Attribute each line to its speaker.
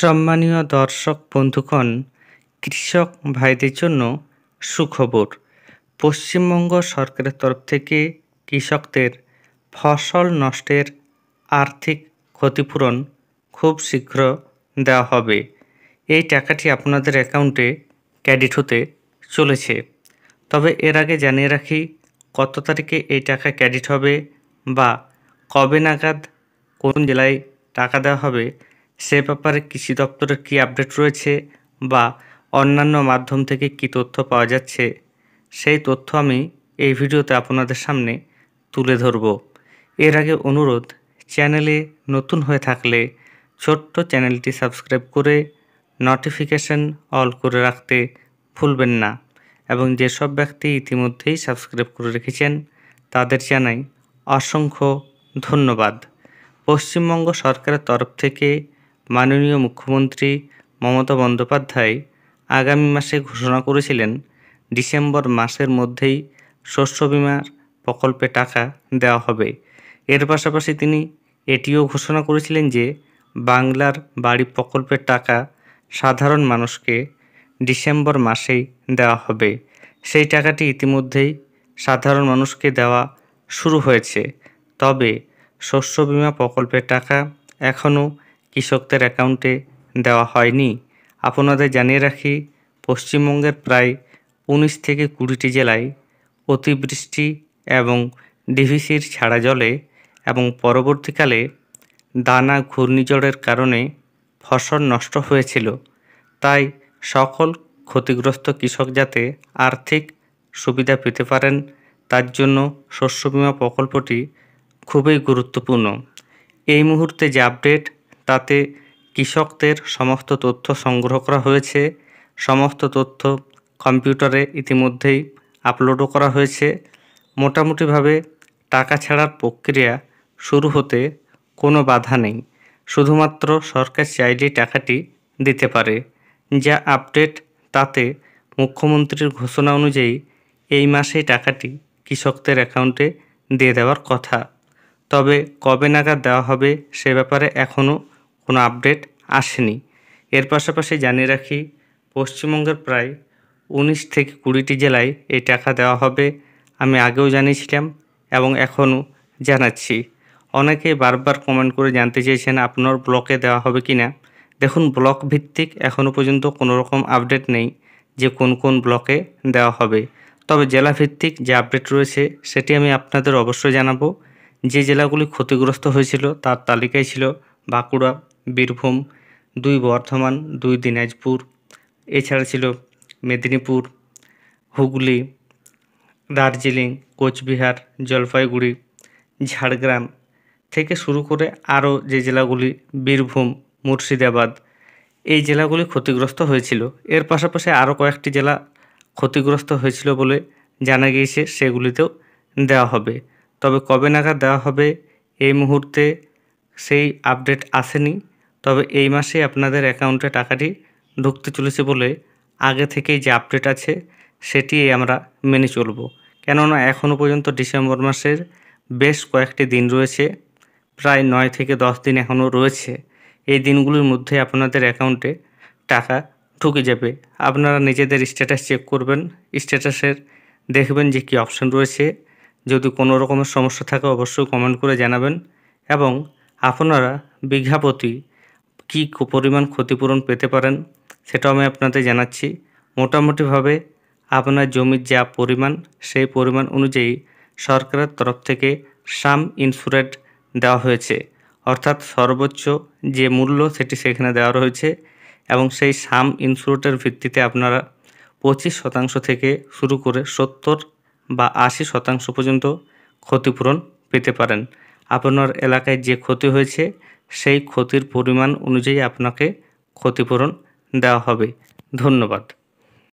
Speaker 1: সম্মানীয় দর্শক বন্ধুগণ, কৃষক ভাইদের জন্য সুখবর। পশ্চিমবঙ্গ সরকারের তরফ থেকে কৃষকদের ফসল নষ্টের আর্থিক ক্ষতিপূরণ খুব শীঘ্র দেওয়া হবে। এই টাকাটি আপনাদের অ্যাকাউন্টে ক্রেডিট হতে চলেছে। তবে এর আগে জানিয়ে রাখি, কত তারিখে এই টাকা ক্রেডিট হবে বা কবে নাগাদ কোন জেলায় টাকা দেওয়া হবে সে ব্যাপারে কৃষি দপ্তরের কী আপডেট রয়েছে বা অন্যান্য মাধ্যম থেকে কী তথ্য পাওয়া যাচ্ছে, সেই তথ্য আমি এই ভিডিওতে আপনাদের সামনে তুলে ধরব। এর আগে অনুরোধ, চ্যানেলে নতুন হয়ে থাকলে ছোট্ট চ্যানেলটি সাবস্ক্রাইব করে নোটিফিকেশন অল করে রাখতে ভুলবেন না, এবং যেসব ব্যক্তি ইতিমধ্যেই সাবস্ক্রাইব করে রেখেছেন তাদের জানাই অসংখ্য ধন্যবাদ। পশ্চিমবঙ্গ সরকারের তরফ থেকে মাননীয় মুখ্যমন্ত্রী মমতা বন্দ্যোপাধ্যায় আগামী মাসে ঘোষণা করেছিলেন ডিসেম্বর মাসের মধ্যেই শস্য বিমার প্রকল্পে টাকা দেওয়া হবে। এর পাশাপাশি তিনি এটিও ঘোষণা করেছিলেন যে বাংলার বাড়ি প্রকল্পের টাকা সাধারণ মানুষকে ডিসেম্বর মাসেই দেওয়া হবে। সেই টাকাটি ইতিমধ্যেই সাধারণ মানুষকে দেওয়া শুরু হয়েছে। তবে শস্য বিমা প্রকল্পের টাকা এখনও কৃষকদের অ্যাকাউন্টে দেওয়া হয়নি। আপনাদের জানিয়ে রাখি, পশ্চিমবঙ্গের প্রায় 19 থেকে 20টি জেলায় অতিবৃষ্টি এবং ডিভিসির ছাড়া জলে এবং পরবর্তীকালে দানা ঘূর্ণিঝড়ের কারণে ফসল নষ্ট হয়েছিল। তাই সকল ক্ষতিগ্রস্ত কৃষক যাতে আর্থিক সুবিধা পেতে পারেন তার জন্য শস্য বিমা প্রকল্পটি খুবই গুরুত্বপূর্ণ। এই মুহূর্তে যে আপডেট, তাতে কৃষকদের সমস্ত তথ্য সংগ্রহ করা হয়েছে। সমস্ত তথ্য কম্পিউটারে ইতিমধ্যেই আপলোডও করা হয়েছে। মোটামুটিভাবে টাকা ছাড়ার প্রক্রিয়া শুরু হতে কোনো বাধা নেই। শুধুমাত্র সরকার চাইলেই টাকাটি দিতে পারে। যা আপডেট, তাতে মুখ্যমন্ত্রীর ঘোষণা অনুযায়ী এই মাসেই টাকাটি কৃষকদের অ্যাকাউন্টে দিয়ে দেওয়ার কথা। তবে কবে নাগাদ দেওয়া হবে সে ব্যাপারে এখনও কোনো আপডেট আসেনি। এর পাশাপাশি জানিয়ে রাখি, পশ্চিমবঙ্গের প্রায় 19 থেকে 20টি জেলায় এই টাকা দেওয়া হবে। আমি আগেও জানিয়েছিলাম এবং এখনও জানাচ্ছি। অনেকেই বারবার কমেন্ট করে জানতে চেয়েছেন আপনার ব্লকে দেওয়া হবে কি না। দেখুন, ব্লক ভিত্তিক এখনও পর্যন্ত কোনো রকম আপডেট নেই যে কোন কোন ব্লকে দেওয়া হবে। তবে জেলা ভিত্তিক যে আপডেট রয়েছে সেটি আমি আপনাদের অবশ্যই জানাবো। যে জেলাগুলি ক্ষতিগ্রস্ত হয়েছিল তার তালিকায় ছিল বাঁকুড়া, বীরভূম, 2 বর্ধমান, 2 দিনাজপুর, এছাড়া ছিল মেদিনীপুর, হুগলি, দার্জিলিং, কোচবিহার, জলপাইগুড়ি, ঝাড়গ্রাম থেকে শুরু করে আরও যে জেলাগুলি বীরভূম, মুর্শিদাবাদ, এই জেলাগুলি ক্ষতিগ্রস্ত হয়েছিল। এর পাশাপাশি আরও কয়েকটি জেলা ক্ষতিগ্রস্ত হয়েছিল বলে জানা গিয়েছে, সেগুলিতেও দেওয়া হবে। তবে কবে নাগাদ দেওয়া হবে এই মুহূর্তে সেই আপডেট আসেনি। তবে এই মাসে আপনাদের অ্যাকাউন্টে টাকাটি ঢুকতে চলেছে বলে আগে থেকেই যে আপডেট আছে সেটি আমরা মেনে চলব। কেননা এখনও পর্যন্ত ডিসেম্বর মাসের বেশ কয়েকটি দিন রয়েছে, প্রায় 9 থেকে 10 দিন এখনও রয়েছে। এই দিনগুলির মধ্যে আপনাদের অ্যাকাউন্টে টাকা ঢুকে যাবে। আপনারা নিজেদের স্ট্যাটাস চেক করবেন, স্ট্যাটাসের দেখবেন যে কী অপশান রয়েছে। যদি কোনো রকমের সমস্যা থাকে অবশ্যই কমেন্ট করে জানাবেন, এবং আপনারা বিঘা প্রতি কী পরিমাণ ক্ষতিপূরণ পেতে পারেন সেটাও আমি আপনাদের জানাচ্ছি। মোটামুটিভাবে আপনার জমির যা পরিমাণ সেই পরিমাণ অনুযায়ী সরকারের তরফ থেকে সাম ইন্স্যুরেন্স দেওয়া হয়েছে, অর্থাৎ সর্বোচ্চ যে মূল্য সেটি সেখানে দেওয়া রয়েছে, এবং সেই সাম ইন্স্যুরেন্সের ভিত্তিতে আপনারা 25% থেকে শুরু করে 70 বা 80% পর্যন্ত ক্ষতিপূরণ পেতে পারেন। আপনার এলাকায় যে ক্ষতি হয়েছে সেই ক্ষতির পরিমাণ অনুযায়ী আপনাকে ক্ষতিপূরণ দেওয়া হবে। ধন্যবাদ।